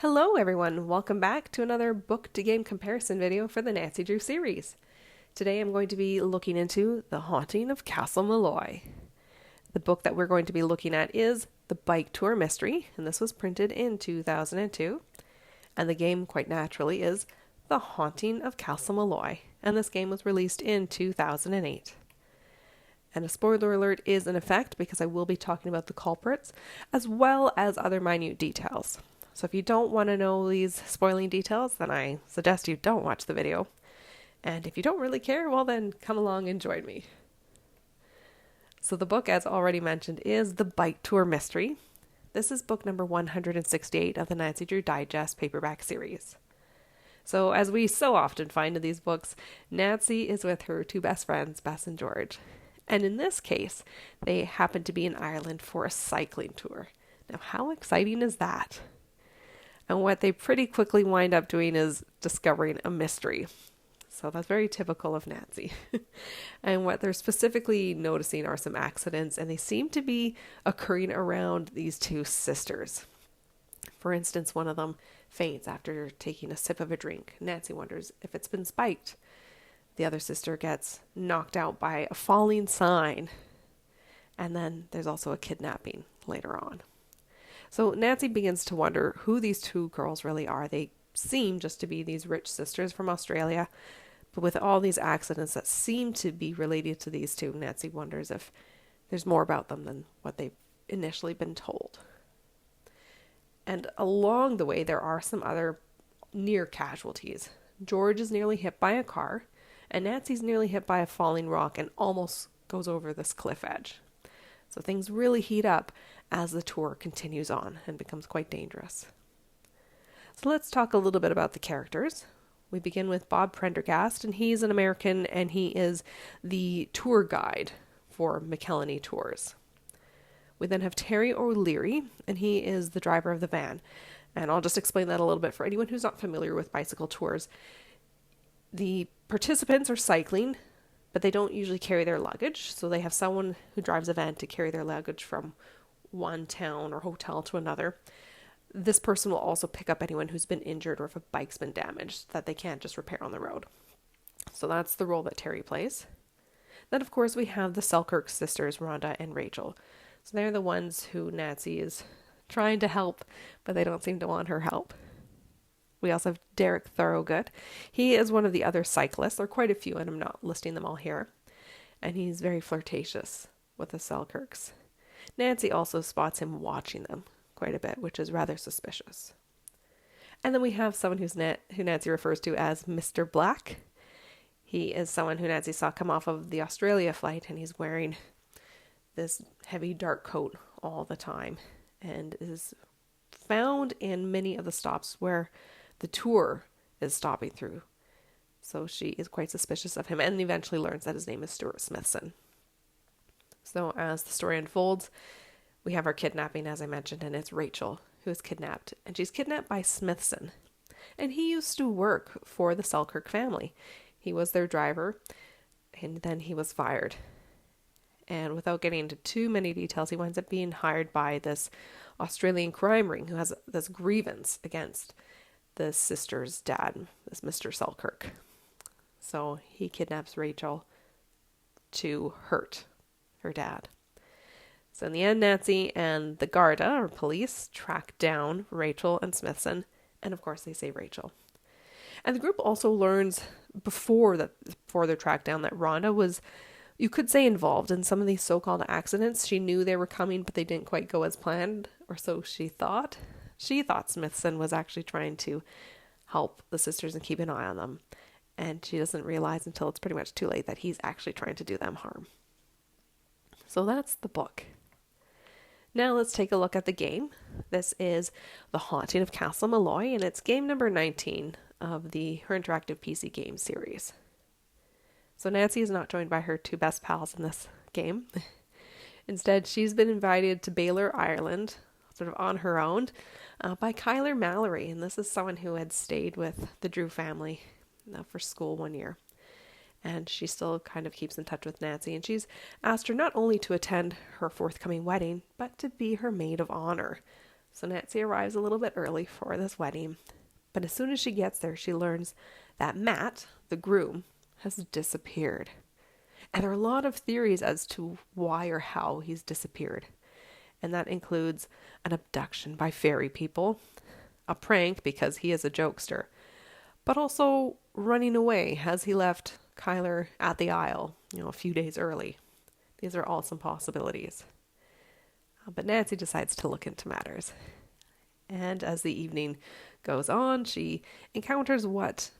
Hello everyone, welcome back to another book to game comparison video for the Nancy Drew series. Today I'm going to be looking into The Haunting of Castle Malloy. The book that we're going to be looking at is The Bike Tour Mystery, and this was printed in 2002. And the game, quite naturally, is The Haunting of Castle Malloy, and this game was released in 2008. And a spoiler alert is in effect because I will be talking about the culprits as well as other minute details. So if you don't want to know these spoiling details, then I suggest you don't watch the video. And if you don't really care, well then come along and join me. So the book, as already mentioned, is The Bike Tour Mystery. This is book number 168 of the Nancy Drew Digest paperback series. So as we so often find in these books, Nancy is with her two best friends, Bess and George. And in this case, they happen to be in Ireland for a cycling tour. Now, how exciting is that? And what they pretty quickly wind up doing is discovering a mystery. So that's very typical of Nancy. And what they're specifically noticing are some accidents, and they seem to be occurring around these two sisters. For instance, one of them faints after taking a sip of a drink. Nancy wonders if it's been spiked. The other sister gets knocked out by a falling sign. And then there's also a kidnapping later on. So Nancy begins to wonder who these two girls really are. They seem just to be these rich sisters from Australia, but with all these accidents that seem to be related to these two, Nancy wonders if there's more about them than what they've initially been told. And along the way, there are some other near casualties. George is nearly hit by a car, and Nancy's nearly hit by a falling rock and almost goes over this cliff edge. So things really heat up as the tour continues on and becomes quite dangerous. So let's talk a little bit about the characters. We begin with Bob Prendergast, and he's an American, and he is the tour guide for McKellarney Tours. We then have Terry O'Leary, and he is the driver of the van. And I'll just explain that a little bit for anyone who's not familiar with bicycle tours. The participants are cycling, but they don't usually carry their luggage, so they have someone who drives a van to carry their luggage from one town or hotel to another. This person will also pick up anyone who's been injured or if a bike's been damaged that they can't just repair on the road. So that's the role that Terry plays. Then, of course, we have the Selkirk sisters, Rhonda and Rachel. So they're the ones who Nancy is trying to help, but they don't seem to want her help. We also have Derek Thorogood. He is one of the other cyclists. There are quite a few, and I'm not listing them all here. And he's very flirtatious with the Selkirks. Nancy also spots him watching them quite a bit, which is rather suspicious. And then we have someone who Nancy refers to as Mr. Black. He is someone who Nancy saw come off of the Australia flight, and he's wearing this heavy dark coat all the time and is found in many of the stops where the tour is stopping through. So she is quite suspicious of him and eventually learns that his name is Stuart Smithson. So as the story unfolds, we have our kidnapping, as I mentioned, and it's Rachel who is kidnapped. And she's kidnapped by Smithson. And he used to work for the Selkirk family. He was their driver, and then he was fired. And without getting into too many details, he winds up being hired by this Australian crime ring who has this grievance against the sister's dad, this Mr. Selkirk. So he kidnaps Rachel to hurt her dad. So in the end, Nancy and the Garda, or police, track down Rachel and Smithson, and of course they save Rachel. And the group also learns before their track down that Rhonda was, you could say, involved in some of these so-called accidents. She knew they were coming, but they didn't quite go as planned, or so she thought. She thought Smithson was actually trying to help the sisters and keep an eye on them. And she doesn't realize until it's pretty much too late that he's actually trying to do them harm. So that's the book. Now let's take a look at the game. This is The Haunting of Castle Malloy, and it's game number 19 of her interactive PC game series. So Nancy is not joined by her two best pals in this game. Instead, she's been invited to Baylor, Ireland, sort of on her own, by Kyler Mallory. And this is someone who had stayed with the Drew family for school one year. And she still kind of keeps in touch with Nancy. And she's asked her not only to attend her forthcoming wedding, but to be her maid of honor. So Nancy arrives a little bit early for this wedding, but as soon as she gets there, she learns that Matt, the groom, has disappeared. And there are a lot of theories as to why or how he's disappeared. And that includes an abduction by fairy people, a prank because he is a jokester, but also running away as he left Kyler at the Isle, a few days early. These are all some possibilities. But Nancy decides to look into matters. And as the evening goes on, she encounters what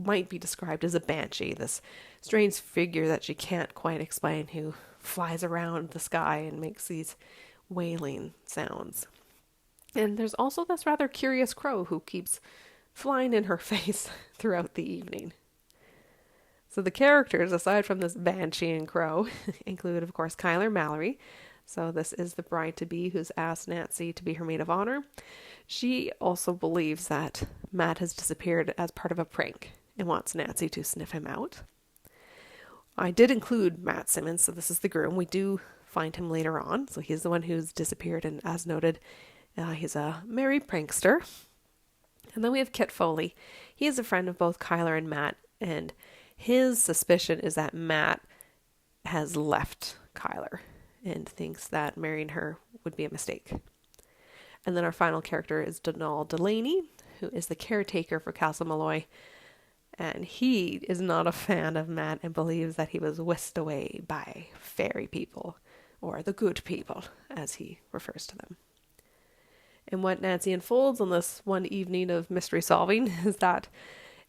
might be described as a banshee, this strange figure that she can't quite explain, who flies around the sky and makes these wailing sounds. And there's also this rather curious crow who keeps flying in her face throughout the evening. So the characters, aside from this banshee and crow, include, of course, Kyler Mallory. So this is the bride-to-be who's asked Nancy to be her maid of honor. She also believes that Matt has disappeared as part of a prank and wants Nancy to sniff him out. I did include Matt Simmons, so this is the groom. We do find him later on. So he's the one who's disappeared, and as noted, he's a merry prankster. And then we have Kit Foley. He is a friend of both Kyler and Matt, and his suspicion is that Matt has left Kyler and thinks that marrying her would be a mistake. And then our final character is Donald Delaney, who is the caretaker for Castle Malloy. And he is not a fan of Matt and believes that he was whisked away by fairy people, or the good people, as he refers to them. And what Nancy unfolds on this one evening of mystery solving is that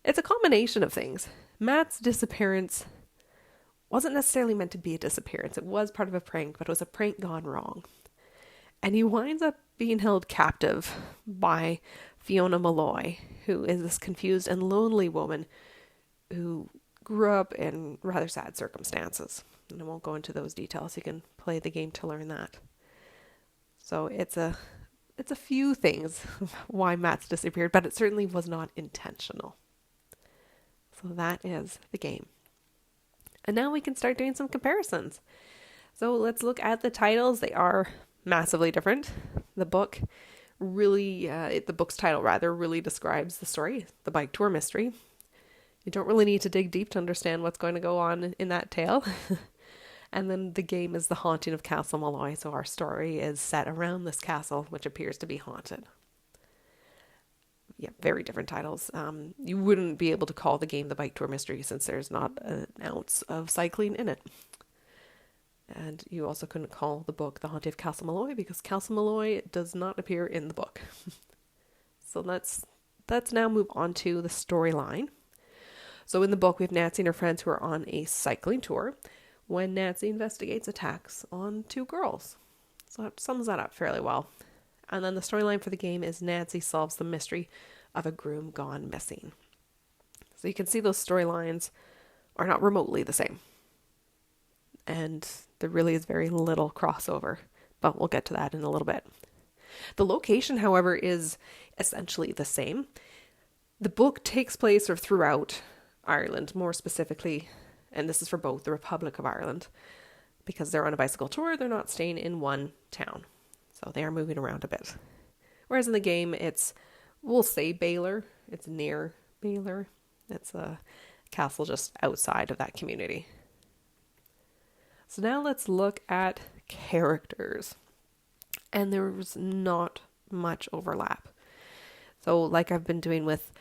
it's a combination of things. Matt's disappearance wasn't necessarily meant to be a disappearance. It was part of a prank, but it was a prank gone wrong. And he winds up being held captive by Fiona Malloy, who is this confused and lonely woman who grew up in rather sad circumstances. And I won't go into those details. You can play the game to learn that. So it's a few things why Matt's disappeared, but it certainly was not intentional. So that is the game. And now we can start doing some comparisons. So let's look at the titles. They are massively different. The book's title really describes the story, the bike tour mystery. You don't really need to dig deep to understand what's going to go on in that tale. And then the game is The Haunting of Castle Malloy. So our story is set around this castle, which appears to be haunted. Yeah, very different titles. You wouldn't be able to call the game The Bike Tour Mystery since there's not an ounce of cycling in it. And you also couldn't call the book The Haunting of Castle Malloy because Castle Malloy does not appear in the book. So let's now move on to the storyline. So in the book, we have Nancy and her friends who are on a cycling tour when Nancy investigates attacks on two girls. So that sums that up fairly well. And then the storyline for the game is Nancy solves the mystery of a groom gone missing. So you can see those storylines are not remotely the same. And there really is very little crossover, but we'll get to that in a little bit. The location, however, is essentially the same. The book takes place throughout Ireland, more specifically, and this is for both the Republic of Ireland. Because they're on a bicycle tour, they're not staying in one town. So they are moving around a bit. Whereas in the game, we'll say Baylor. It's near Baylor. It's a castle just outside of that community. So now let's look at characters. And there's not much overlap. So like I've been doing with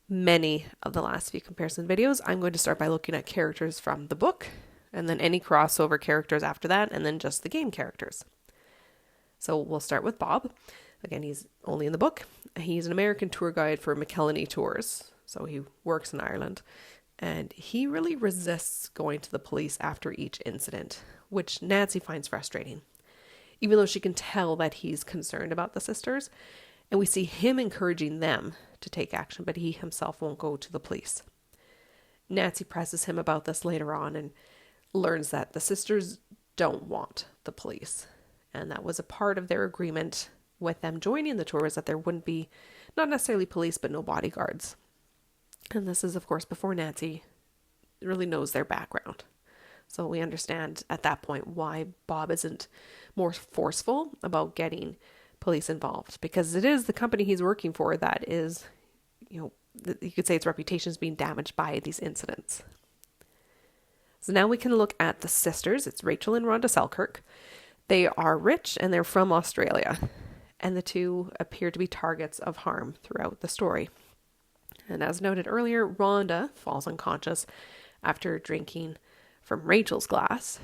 many of the last few comparison videos, I'm going to start by looking at characters from the book, and then any crossover characters after that, and then just the game characters. So we'll start with Bob. Again, he's only in the book. He's an American tour guide for McKellarney Tours. So he works in Ireland. And he really resists going to the police after each incident, which Nancy finds frustrating. Even though she can tell that he's concerned about the sisters. And we see him encouraging them to take action, but he himself won't go to the police. Nancy presses him about this later on and learns that the sisters don't want the police. And that was a part of their agreement with them joining the tour, is that there wouldn't be, not necessarily police, but no bodyguards. And this is, of course, before Nancy really knows their background. So we understand at that point why Bob isn't more forceful about getting police involved, because it is the company he's working for that is, you could say its reputation is being damaged by these incidents. So now we can look at the sisters. It's Rachel and Rhonda Selkirk. They are rich and they're from Australia, and the two appear to be targets of harm throughout the story. And as noted earlier, Rhonda falls unconscious after drinking from Rachel's glass.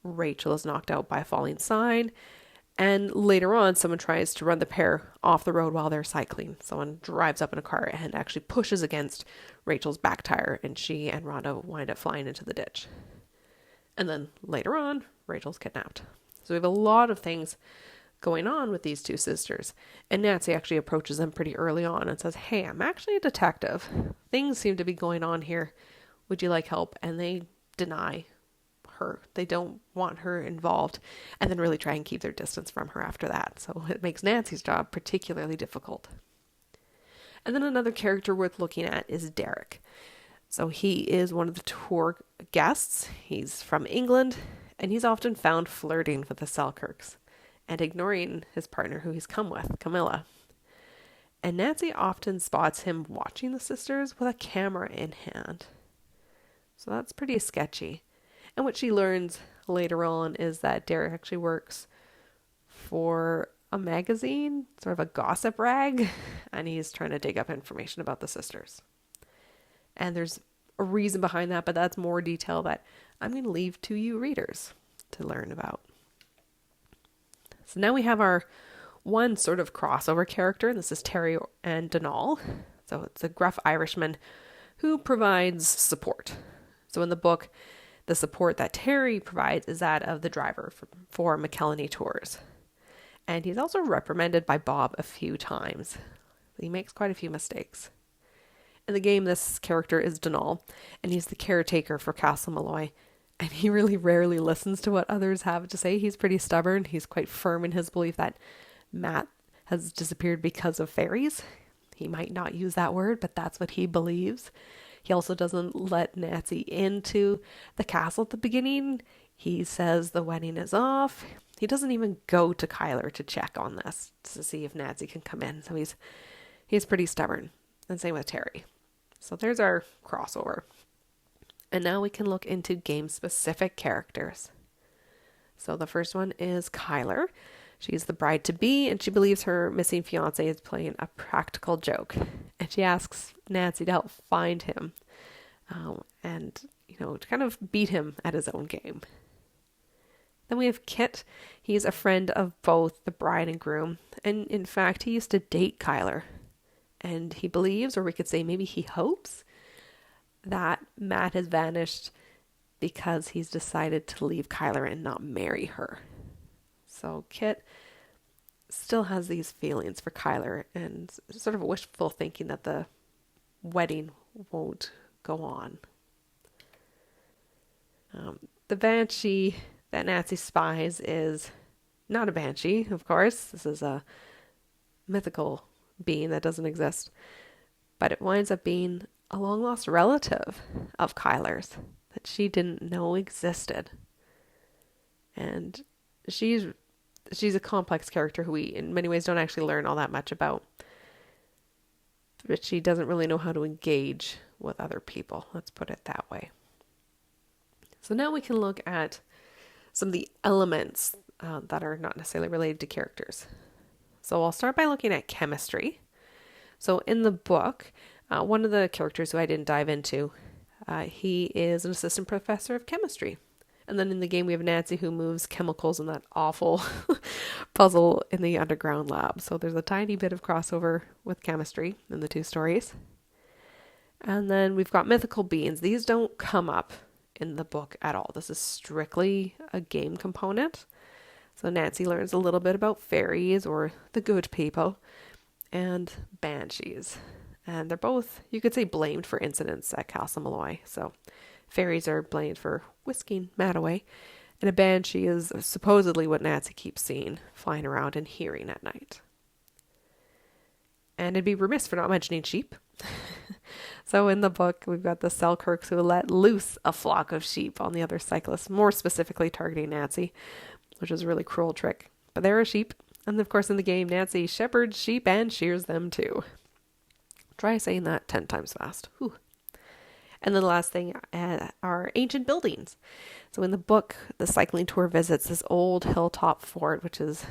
Rachel is knocked out by a falling sign, and later on, someone tries to run the pair off the road while they're cycling. Someone drives up in a car and actually pushes against Rachel's back tire, and she and Rhonda wind up flying into the ditch. And then later on, Rachel's kidnapped. So we have a lot of things going on with these two sisters. And Nancy actually approaches them pretty early on and says, "Hey, I'm actually a detective. Things seem to be going on here. Would you like help?" And they deny her. They don't want her involved, and then really try and keep their distance from her after that. So it makes Nancy's job particularly difficult. And then another character worth looking at is Derek. So he is one of the tour guests. He's from England, and he's often found flirting with the Selkirks and ignoring his partner who he's come with, Camilla. And Nancy often spots him watching the sisters with a camera in hand. So that's pretty sketchy. And what she learns later on is that Derek actually works for a magazine, sort of a gossip rag, and he's trying to dig up information about the sisters. And there's a reason behind that, but that's more detail that I'm going to leave to you readers to learn about. So now we have our one sort of crossover character, and this is Terry and Donal. So it's a gruff Irishman who provides support. So in the book, the support that Terry provides is that of the driver for McKelney Tours. And he's also reprimanded by Bob a few times. He makes quite a few mistakes. In the game, this character is Donal, and he's the caretaker for Castle Malloy. And he really rarely listens to what others have to say. He's pretty stubborn. He's quite firm in his belief that Matt has disappeared because of fairies. He might not use that word, but that's what he believes. He also doesn't let Nancy into the castle at the beginning. He says the wedding is off. He doesn't even go to Kyler to check on this to see if Nancy can come in. So he's pretty stubborn. And same with Terry. So there's our crossover. And now we can look into game-specific characters. So the first one is Kyler. She's the bride-to-be, and she believes her missing fiancé is playing a practical joke. And she asks Nancy to help find him and, to kind of beat him at his own game. Then we have Kit. He's a friend of both the bride and groom. And in fact, he used to date Kyler. And he believes, or we could say maybe he hopes, that Matt has vanished because he's decided to leave Kyler and not marry her. So Kit still has these feelings for Kyler and sort of wishful thinking that the wedding won't go on. The banshee that Nancy spies is not a banshee, of course. This is a mythical being that doesn't exist. But it winds up being a long-lost relative of Kyler's that she didn't know existed. And she's a complex character who we, in many ways, don't actually learn all that much about. But she doesn't really know how to engage with other people. Let's put it that way. So now we can look at some of the elements that are not necessarily related to characters. So I'll start by looking at chemistry. So in the book, one of the characters who I didn't dive into, he is an assistant professor of chemistry. And then in the game, we have Nancy who moves chemicals in that awful puzzle in the underground lab. So there's a tiny bit of crossover with chemistry in the two stories. And then we've got mythical beings. These don't come up in the book at all. This is strictly a game component. So Nancy learns a little bit about fairies, or the good people, and banshees. And they're both, you could say, blamed for incidents at Castle Malloy. So fairies are blamed for whisking Matt away, and a banshee is supposedly what Nancy keeps seeing flying around and hearing at night. And it'd be remiss for not mentioning sheep. So in the book, we've got the Selkirks who let loose a flock of sheep on the other cyclists, more specifically targeting Nancy, which is a really cruel trick. But there are sheep, And of course, in the game, Nancy shepherds sheep and shears them too. Try saying that 10 times fast. Whew. And then the last thing are ancient buildings. So in the book, the cycling tour visits this old hilltop fort, which is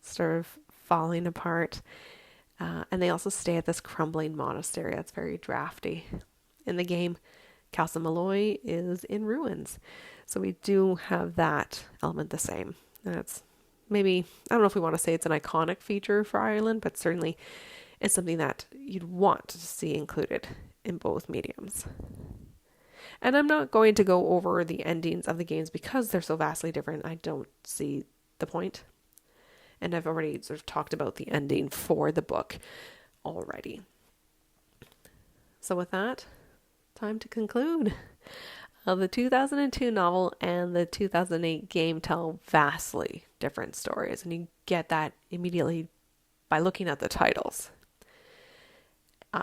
sort of falling apart. And they also stay at this crumbling monastery that's very drafty. In the game, Castle Malloy is in ruins. So we do have that element the same. That's maybe, I don't know if we want to say it's an iconic feature for Ireland, but certainly it's something that you'd want to see included in both mediums. And I'm not going to go over the endings of the games because they're so vastly different. I don't see the point. And I've already sort of talked about the ending for the book already. So with that, time to conclude. The 2002 novel and the 2008 game tell vastly different stories, and you get that immediately by looking at the titles.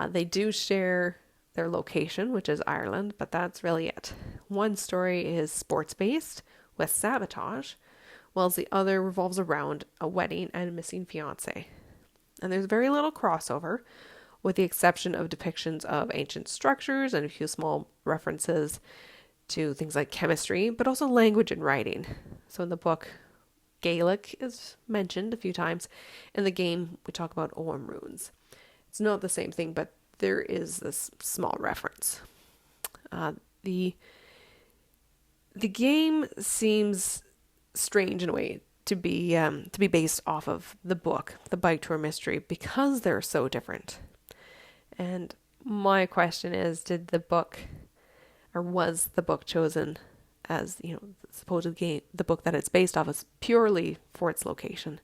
They do share their location, which is Ireland, but that's really it. One story is sports-based with sabotage, whilst the other revolves around a wedding and a missing fiancé. And there's very little crossover, with the exception of depictions of ancient structures and a few small references to things like chemistry, but also language and writing. So in the book, Gaelic is mentioned a few times. In the game, we talk about Ogham runes. It's not the same thing, but there is this small reference. The game seems strange in a way to be based off of the book, the Bike Tour Mystery, because they're so different. And my question is, did the book, or was the book chosen as, the supposed game, the book that it's based off is purely for its location?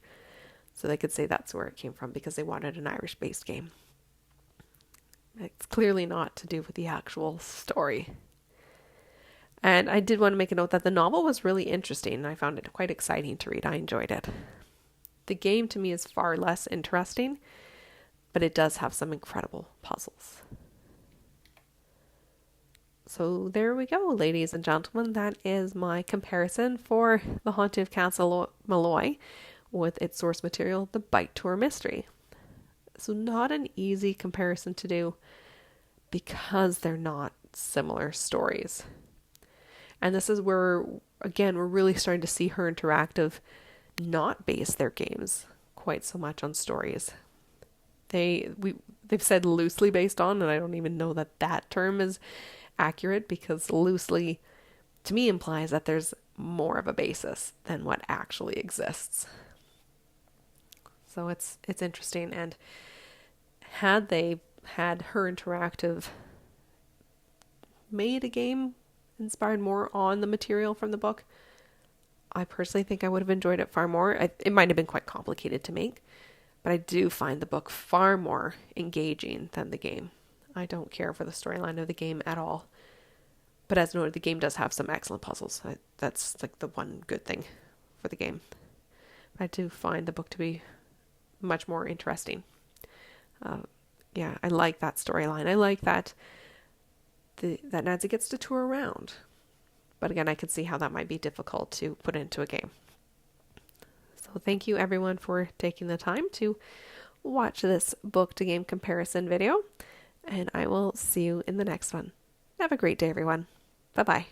So they could say that's where it came from because they wanted an Irish-based game. It's clearly not to do with the actual story. And I did want to make a note that the novel was really interesting, and I found it quite exciting to read. I enjoyed it. The game to me is far less interesting, but it does have some incredible puzzles. So there we go, ladies and gentlemen. That is my comparison for The Haunting of Castle Malloy with its source material, The Bike Tour Mystery. So not an easy comparison to do because they're not similar stories. And this is where, again, we're really starting to see Her Interactive not base their games quite so much on stories. They've said loosely based on, and I don't even know that term is accurate, because loosely to me implies that there's more of a basis than what actually exists. So it's interesting. And had they had Her Interactive made a game inspired more on the material from the book, I personally think I would have enjoyed it far more. It might have been quite complicated to make, but I do find the book far more engaging than the game. I don't care for the storyline of the game at all. But as noted, the game does have some excellent puzzles. That's like the one good thing for the game. I do find the book to be much more interesting. I like that storyline. I like that that Nancy gets to tour around. But again, I can see how that might be difficult to put into a game. So thank you everyone for taking the time to watch this book to game comparison video. And I will see you in the next one. Have a great day, everyone. Bye-bye.